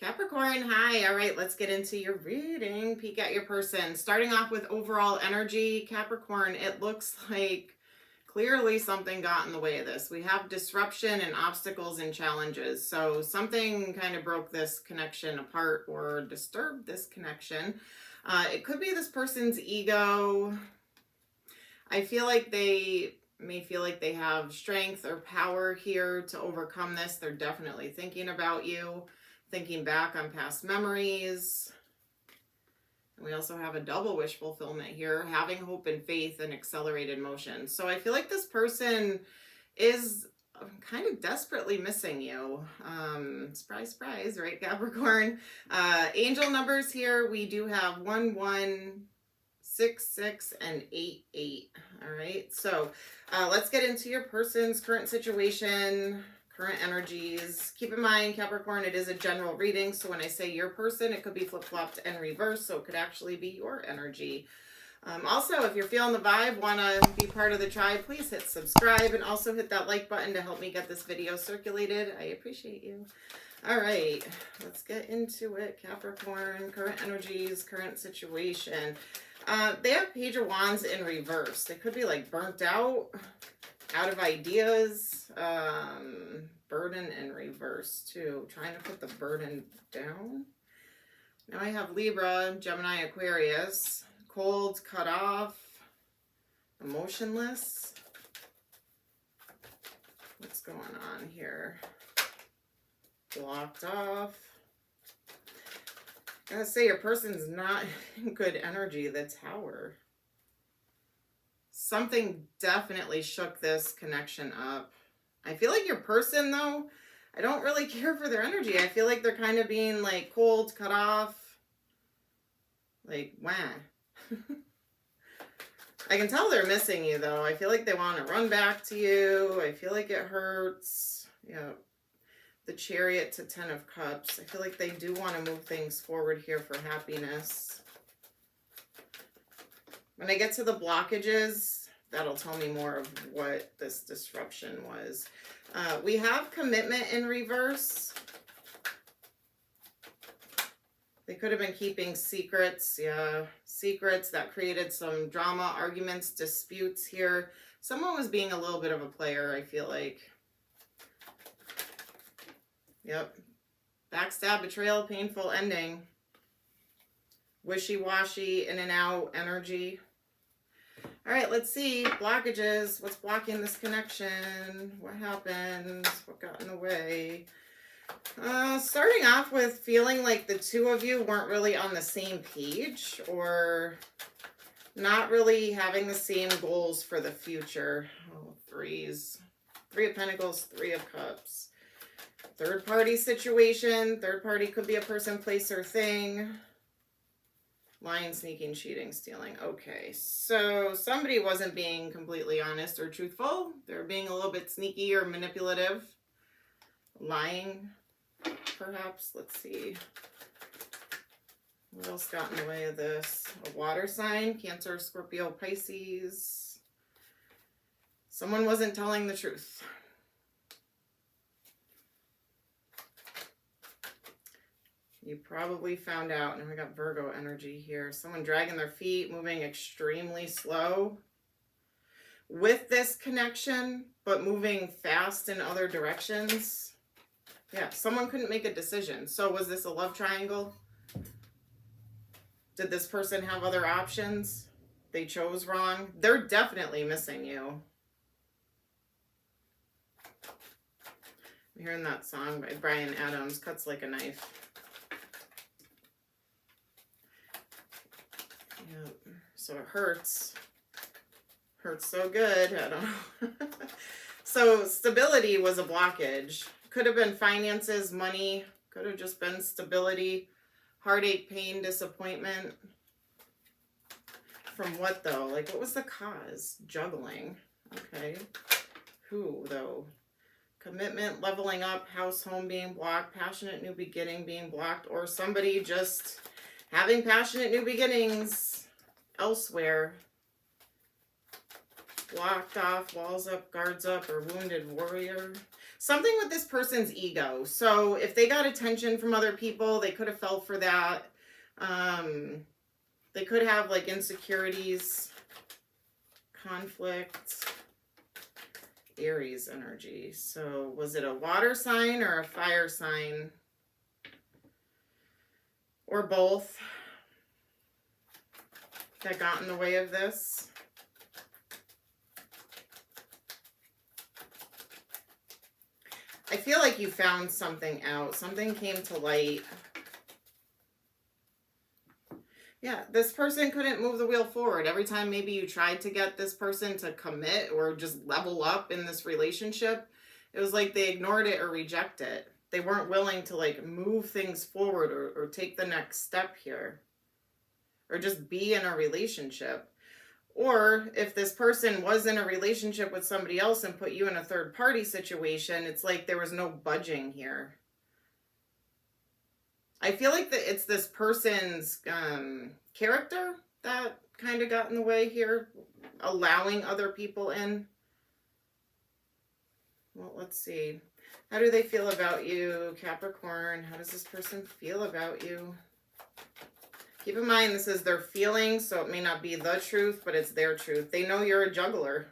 Capricorn, hi. All right, let's get into your reading. Peek at your person. Starting off with overall energy, Capricorn, it looks like clearly something got in the way of this. We have disruption and obstacles and challenges. So something kind of broke this connection apart or disturbed this connection. It could be this person's ego. I feel like they may feel like they have strength or power here to overcome this. They're definitely thinking about you, thinking back on past memories. And we also have a double wish fulfillment here, having hope and faith and accelerated motion. So I feel like this person is kind of desperately missing you. Surprise, surprise, right, Capricorn? Angel numbers here, we do have 1, 1, 6, 6, and 8, 8. All right, so let's get into your person's current situation, current energies. Keep in mind, Capricorn, it is a general reading. So when I say your person, it could be flip-flopped and reversed. So it could actually be your energy. Also, if you're feeling the vibe, want to be part of the tribe, please hit subscribe and also hit that like button to help me get this video circulated. I appreciate you. All right, let's get into it. Capricorn, current energies, current situation. They have Page of Wands in reverse. They could be like burnt out of ideas, burden in reverse too. Trying to put the burden down. Now I have Libra, Gemini, Aquarius, cold, cut off, emotionless. What's going on here? Blocked off. I gotta say, your person's not in good energy, the Tower. Something definitely shook this connection up. I feel like your person, though, I don't really care for their energy. I feel like they're kind of being like cold, cut off. Like, wah. I can tell they're missing you, though. I feel like they want to run back to you. I feel like it hurts. Yeah. The Chariot to 10 of Cups. I feel like they do want to move things forward here for happiness. When I get to the blockages, that'll tell me more of what this disruption was. We have commitment in reverse. They could have been keeping secrets. Yeah, secrets that created some drama, arguments, disputes here. Someone was being a little bit of a player, I feel like. Yep. Backstab, betrayal, painful ending. Wishy-washy, in and out energy. All right, let's see. Blockages. What's blocking this connection? What happened? What got in the way? Starting off with feeling like the two of you weren't really on the same page or not really having the same goals for the future. Oh, threes. 3 of Pentacles, 3 of Cups. Third party situation. Third party could be a person, place, or thing. Lying, sneaking, cheating, stealing. Okay, so somebody wasn't being completely honest or truthful. They're being a little bit sneaky or manipulative. Lying, perhaps. Let's see. What else got in the way of this? A water sign, Cancer, Scorpio, Pisces. Someone wasn't telling the truth. You probably found out. Now we got Virgo energy here. Someone dragging their feet, moving extremely slow with this connection, but moving fast in other directions. Yeah, someone couldn't make a decision. So was this a love triangle? Did this person have other options? They chose wrong. They're definitely missing you. I'm hearing that song by Bryan Adams, Cuts Like a Knife. Yep. So it hurts. Hurts so good. I don't know. So stability was a blockage. Could have been finances, money. Could have just been stability. Heartache, pain, disappointment. From what, though? Like, what was the cause? Juggling. Okay. Who, though? Commitment, leveling up, house, home being blocked, passionate new beginning being blocked, or somebody just having passionate new beginnings elsewhere. Blocked off, walls up, guards up, or wounded warrior. Something with this person's ego. So if they got attention from other people, they could have fell for that. They could have like insecurities, conflict, Aries energy. So was it a water sign or a fire sign? Or both that got in the way of this? I feel like you found something out. Something came to light. Yeah, this person couldn't move the wheel forward. Every time maybe you tried to get this person to commit or just level up in this relationship, it was like they ignored it or reject it. They weren't willing to like move things forward or take the next step here. Or just be in a relationship. Or if this person was in a relationship with somebody else and put you in a third party situation, it's like there was no budging here. I feel like that it's this person's character that kind of got in the way here, allowing other people in. Well, let's see. How do they feel about you, Capricorn? How does this person feel about you? Keep in mind, this is their feelings, so it may not be the truth, but it's their truth. They know you're a juggler.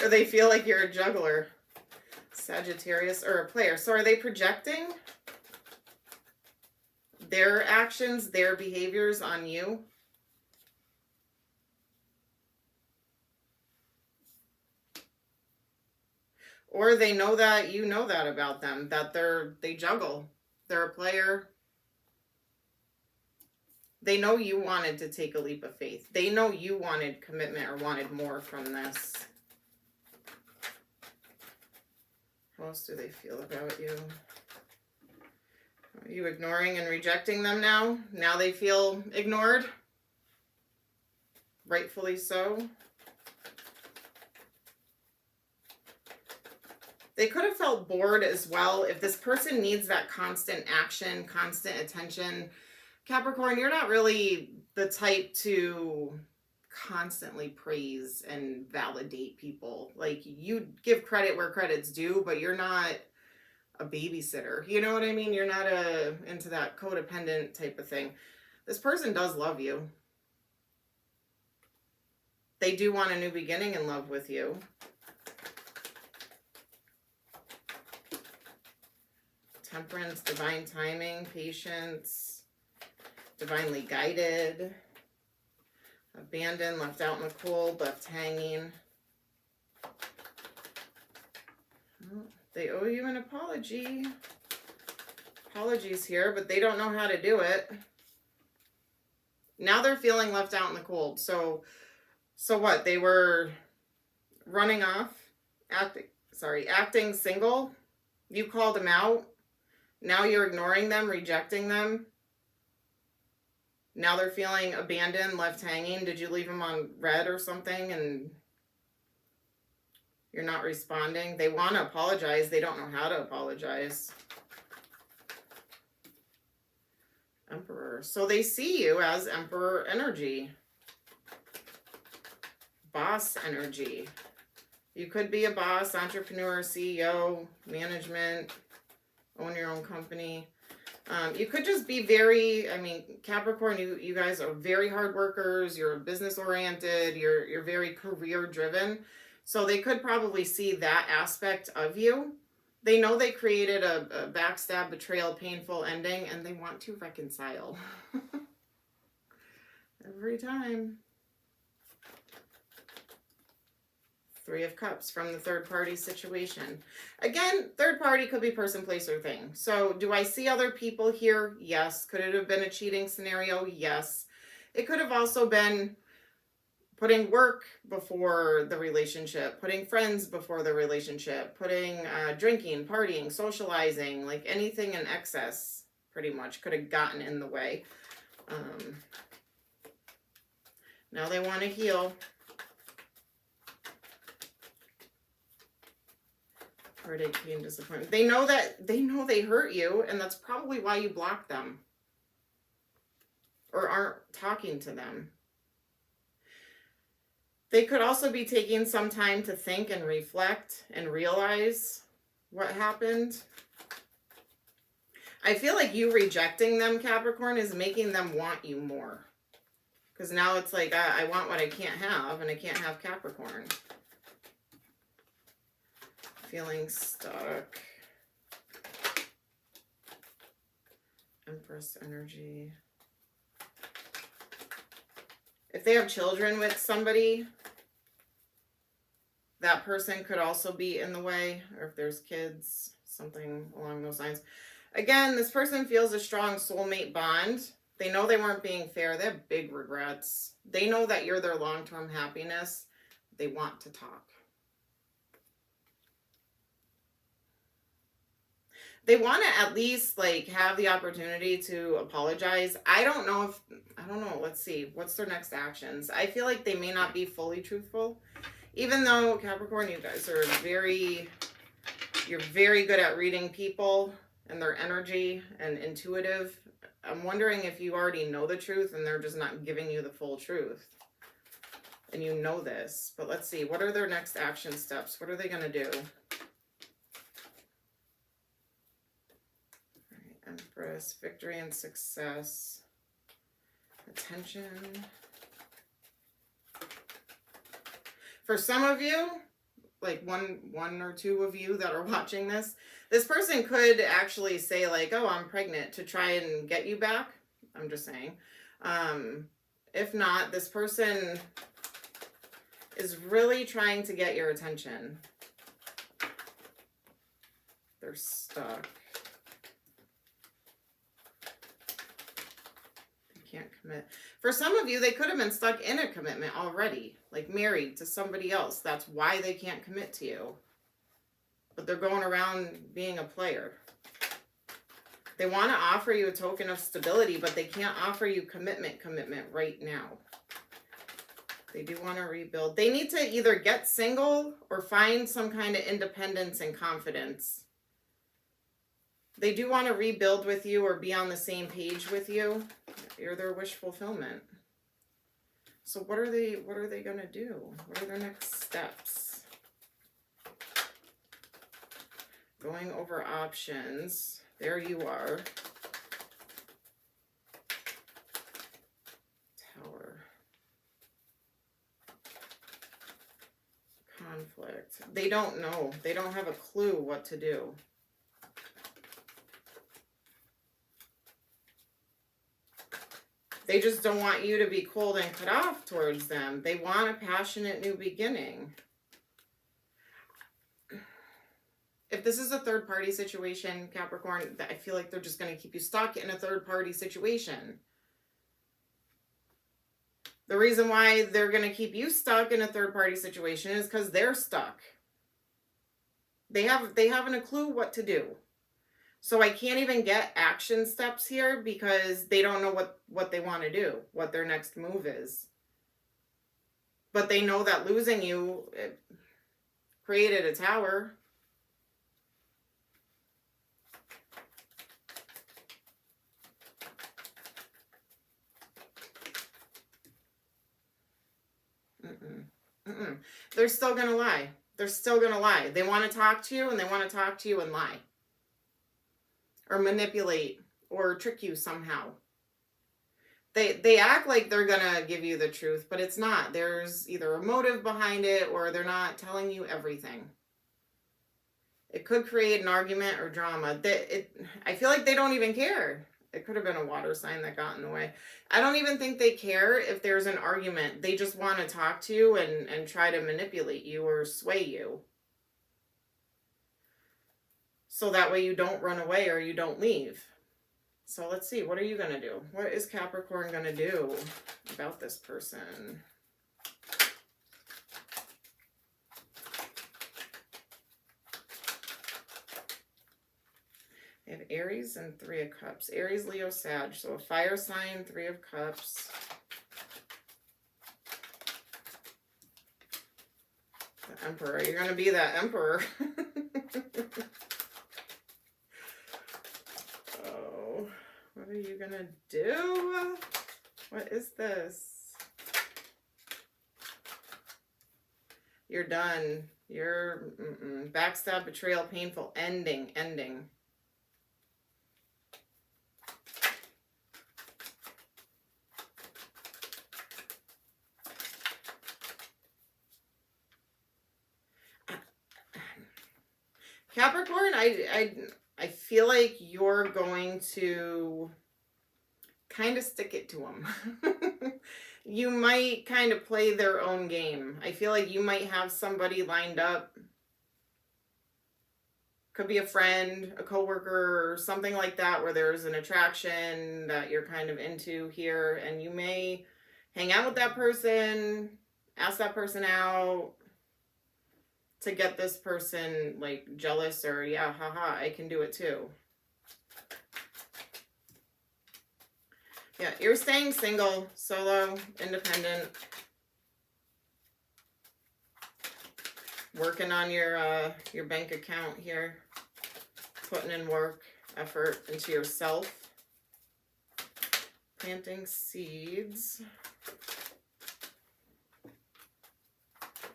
Or they feel like you're a juggler. Sagittarius, or a player. So are they projecting their actions, their behaviors on you? Or they know that you know that about them, that they juggle. They're a player. They know you wanted to take a leap of faith. They know you wanted commitment or wanted more from this. How else do they feel about you? Are you ignoring and rejecting them now? Now they feel ignored? Rightfully so. They could have felt bored as well. If this person needs that constant action, constant attention, Capricorn, you're not really the type to constantly praise and validate people. Like, you give credit where credit's due, but you're not a babysitter. You know what I mean? You're not into that codependent type of thing. This person does love you. They do want a new beginning in love with you. Temperance, divine timing, patience, divinely guided, abandoned, left out in the cold, left hanging. Oh, they owe you an apology. Apologies here, but they don't know how to do it. Now they're feeling left out in the cold. So what? They were running off, acting single. You called them out. Now you're ignoring them, rejecting them. Now they're feeling abandoned, left hanging. Did you leave them on red or something and you're not responding? They want to apologize. They don't know how to apologize. Emperor. So they see you as Emperor energy. Boss energy. You could be a boss, entrepreneur, CEO, management, own your own company. You could just be very, Capricorn, you guys are very hard workers. You're business oriented. You're very career driven. So they could probably see that aspect of you. They know they created a backstab, betrayal, painful ending, and they want to reconcile. Every time. Three of Cups from the third party situation. Again, third party could be person, place, or thing. So do I see other people here? Yes. Could it have been a cheating scenario? Yes. It could have also been putting work before the relationship, putting friends before the relationship, putting drinking, partying, socializing, like anything in excess pretty much could have gotten in the way. Now they want to heal. Heartache, pain, disappointment. They know they hurt you, and that's probably why you block them or aren't talking to them. They could also be taking some time to think and reflect and realize What happened? I feel like you rejecting them, Capricorn, is making them want you more. Because now it's like, I want what I can't have, and I can't have Capricorn. Feeling stuck. Empress energy. If they have children with somebody, that person could also be in the way. Or if there's kids, something along those lines. Again, this person feels a strong soulmate bond. They know they weren't being fair. They have big regrets. They know that you're their long-term happiness. They want to talk. They want to at least like have the opportunity to apologize. I don't know. Let's see. What's their next actions? I feel like they may not be fully truthful. Even though, Capricorn, you guys are you're very good at reading people and their energy and intuitive. I'm wondering if you already know the truth and they're just not giving you the full truth. And you know this. But let's see. What are their next action steps? What are they going to do? Empress, victory and success, attention. For some of you, like one or two of you that are watching this, this person could actually say like, oh, I'm pregnant to try and get you back. I'm just saying. If not, this person is really trying to get your attention. They're stuck. Can't commit. For some of you, they could have been stuck in a commitment already, like married to somebody else. That's why they can't commit to you. But they're going around being a player. They want to offer you a token of stability, but they can't offer you commitment right now. They do want to rebuild. They need to either get single or find some kind of independence and confidence. They do want to rebuild with you or be on the same page with you. You're their wish fulfillment. So what are they going to do? What are their next steps? Going over options. There you are. Tower. Conflict. They don't know. They don't have a clue what to do. They just don't want you to be cold and cut off towards them. They want a passionate new beginning. If this is a third-party situation, Capricorn, I feel like they're just going to keep you stuck in a third-party situation. The reason why they're going to keep you stuck in a third-party situation is because they're stuck. They haven't a clue what to do. So I can't even get action steps here because they don't know what they want to do, what their next move is. But they know that losing you created a tower. They're still going to lie. They're still going to lie. They want to talk to you and they want to talk to you and lie. Or manipulate or trick you somehow. They act like they're gonna give you the truth, but it's not. There's either a motive behind it or they're not telling you everything. It could create an argument or drama. I feel like they don't even care. It could have been a water sign that got in the way. I don't even think they care if there's an argument. They just want to talk to you and try to manipulate you or sway you. So that way you don't run away or you don't leave. So let's see, what are you going to do? What is Capricorn going to do about this person? They have Aries and Three of Cups. Aries, Leo, Sag. So a fire sign, Three of Cups. The Emperor. You're going to be that Emperor. Oh, what are you going to do? What is this? You're done. You're backstab, betrayal, painful, ending. Capricorn, I feel like you're going to kind of stick it to them. You might kind of play their own game. I feel like you might have somebody lined up. Could be a friend, a coworker, or something like that, where there's an attraction that you're kind of into here, and you may hang out with that person, ask that person out, to get this person like jealous or yeah, haha, I can do it too. Yeah, you're staying single, solo, independent. Working on your bank account here. Putting in work, effort into yourself. Planting seeds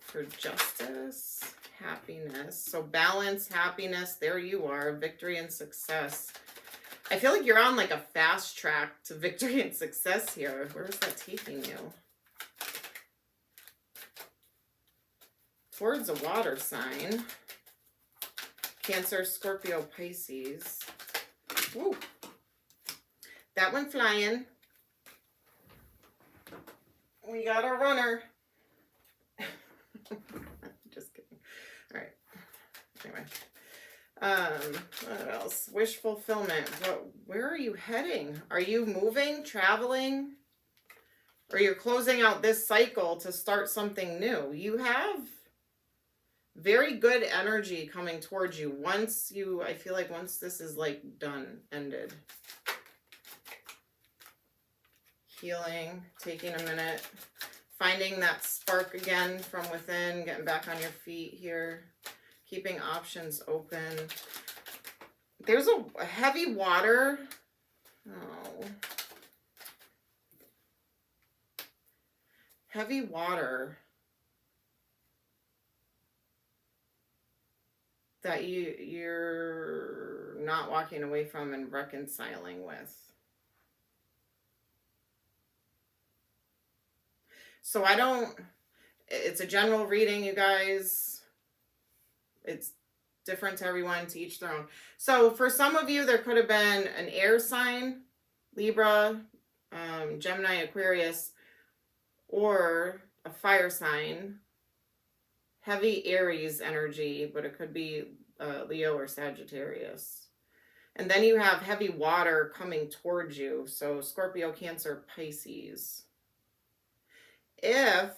for justice. Happiness. So balance, happiness, there you are. Victory and success. I feel like you're on like a fast track to victory and success here. Where is that taking you? Towards a water sign. Cancer, Scorpio, Pisces. Woo. That went flying. We got a runner. Just kidding. All right. Anyway. What else? Wish fulfillment. Where are you heading? Are you moving, traveling? Or you're closing out this cycle to start something new? You have very good energy coming towards you. I feel like once this is like done, ended. Healing, taking a minute. Finding that spark again from within, getting back on your feet here. Keeping options open. There's a heavy water. Oh. Heavy water that you're not walking away from and reconciling with. So it's a general reading, you guys. It's different to everyone, to each their own. So for some of you, there could have been an air sign, Libra, Gemini, Aquarius, or a fire sign, heavy Aries energy, but it could be Leo or Sagittarius. And then you have heavy water coming towards you. So Scorpio, Cancer, Pisces. If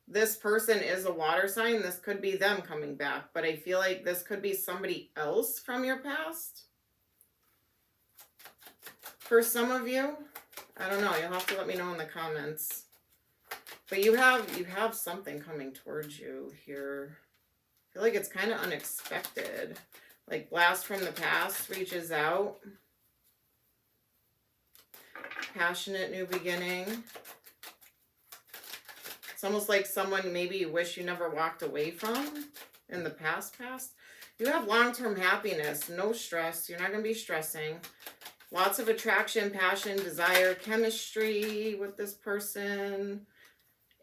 this person is a water sign, this could be them coming back, but I feel like this could be somebody else from your past. For some of you, I don't know, you'll have to let me know in the comments. But you have something coming towards you here. I feel like it's kind of unexpected. Like blast from the past reaches out. Passionate new beginning. It's almost like someone maybe you wish you never walked away from in the past. You have long-term happiness, no stress. You're not going to be stressing. Lots of attraction, passion, desire, chemistry with this person.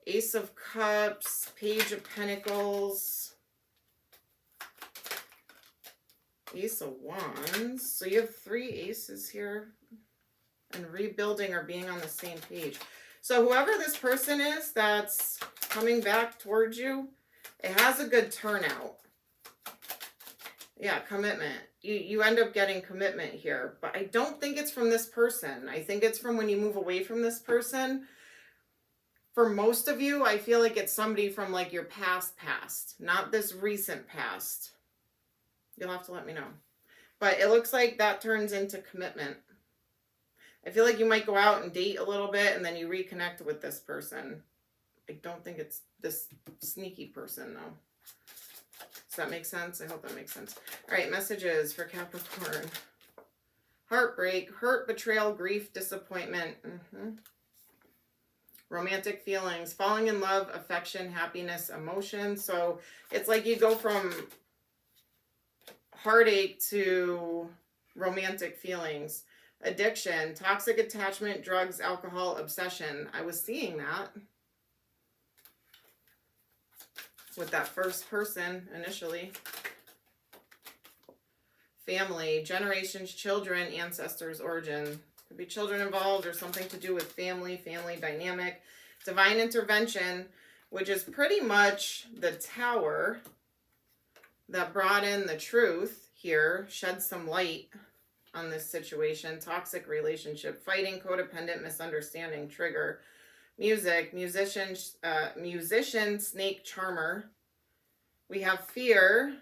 Ace of Cups, Page of Pentacles. Ace of Wands. So you have 3 aces here. And rebuilding or being on the same page. So whoever this person is that's coming back towards you, it has a good turnout. Yeah, commitment. You end up getting commitment here. But I don't think it's from this person. I think it's from when you move away from this person. For most of you, I feel like it's somebody from like your past, not this recent past. You'll have to let me know. But it looks like that turns into commitment. I feel like you might go out and date a little bit and then you reconnect with this person. I don't think it's this sneaky person though. Does that make sense? I hope that makes sense. All right, messages for Capricorn. Heartbreak, hurt, betrayal, grief, disappointment. romantic feelings, falling in love, affection, happiness, emotion. So it's like you go from heartache to romantic feelings, addiction, toxic attachment, drugs, alcohol, obsession. I was seeing that with that first person initially. Family, generations, children, ancestors, origin. Could be children involved or something to do with family, family dynamic. Divine intervention, which is pretty much the Tower that brought in the truth here, shed some light on this situation. Toxic relationship, fighting, codependent, misunderstanding, trigger. Music, musician, snake charmer. We have fear,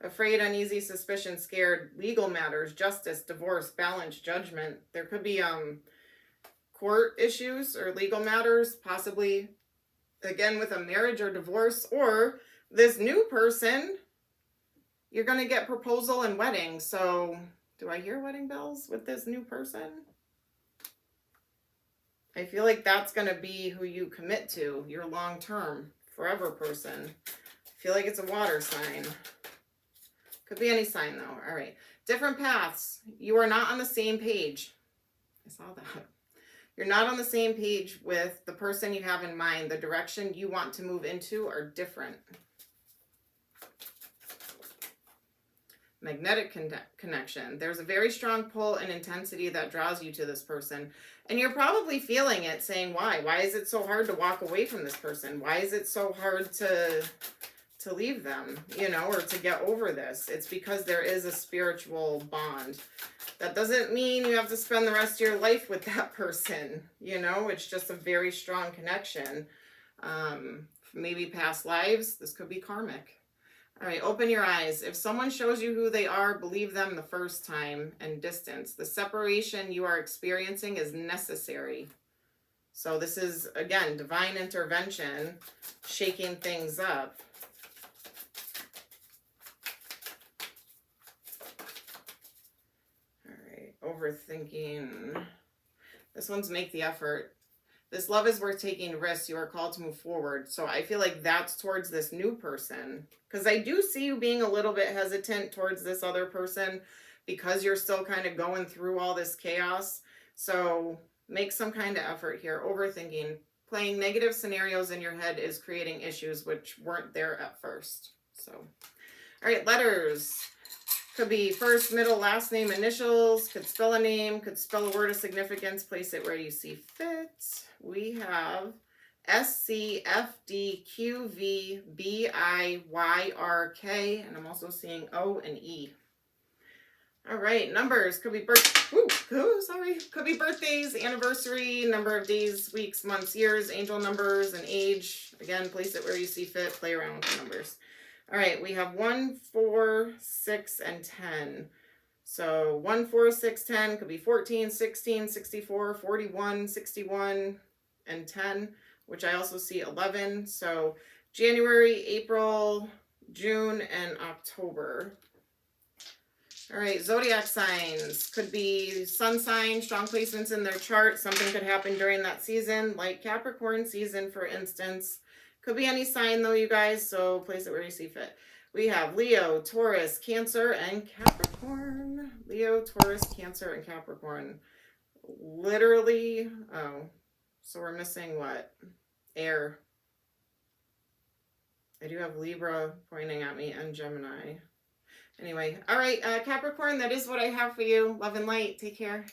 afraid, uneasy, suspicion, scared, legal matters, justice, divorce, balance, judgment. There could be court issues or legal matters, possibly again with a marriage or divorce, or this new person, you're going to get proposal and wedding. So do I hear wedding bells with this new person? I feel like that's going to be who you commit to, your long-term, forever person. I feel like it's a water sign. Could be any sign though. All right. Different paths. You are not on the same page. I saw that. You're not on the same page with the person you have in mind. The direction you want to move into are different. Magnetic connection. There's a very strong pull and intensity that draws you to this person. And you're probably feeling it, saying, why? Why is it so hard to walk away from this person? Why is it so hard to leave them, you know, or to get over this? It's because there is a spiritual bond. That doesn't mean you have to spend the rest of your life with that person, you know. It's just a very strong connection. Maybe past lives. This could be karmic. All right, open your eyes. If someone shows you who they are, believe them the first time, and distance. The separation you are experiencing is necessary. So this is, again, divine intervention, shaking things up. All right, overthinking. This one's make the effort. This love is worth taking risks. You are called to move forward. So I feel like that's towards this new person. Because I do see you being a little bit hesitant towards this other person because you're still kind of going through all this chaos. So make some kind of effort here. Overthinking. Playing negative scenarios in your head is creating issues which weren't there at first. So, all right, letters. Could be first, middle, last name, initials. Could spell a name. Could spell a word of significance. Place it where you see fit. We have SCFDQVBIYRK, and I'm also seeing O and E. All right, numbers could be could be birthdays, anniversary, number of days, weeks, months, years, angel numbers, and age. Again, place it where you see fit. Play around with the numbers. All right, we have 1, 4, 6, and 10. So 1, 4, 6, 10 could be 14, 16, 64, 41, 61, and 10, which I also see 11. So January, April, June, and October. All right, zodiac signs. Could be sun sign, strong placements in their chart. Something could happen during that season, like Capricorn season, for instance. Could be any sign, though, you guys, so place it where you see fit. We have Leo, Taurus, Cancer, and Capricorn. Leo, Taurus, Cancer, and Capricorn. Literally, oh, so we're missing what? Air. I do have Libra pointing at me and Gemini. Anyway, all right, Capricorn, that is what I have for you. Love and light. Take care.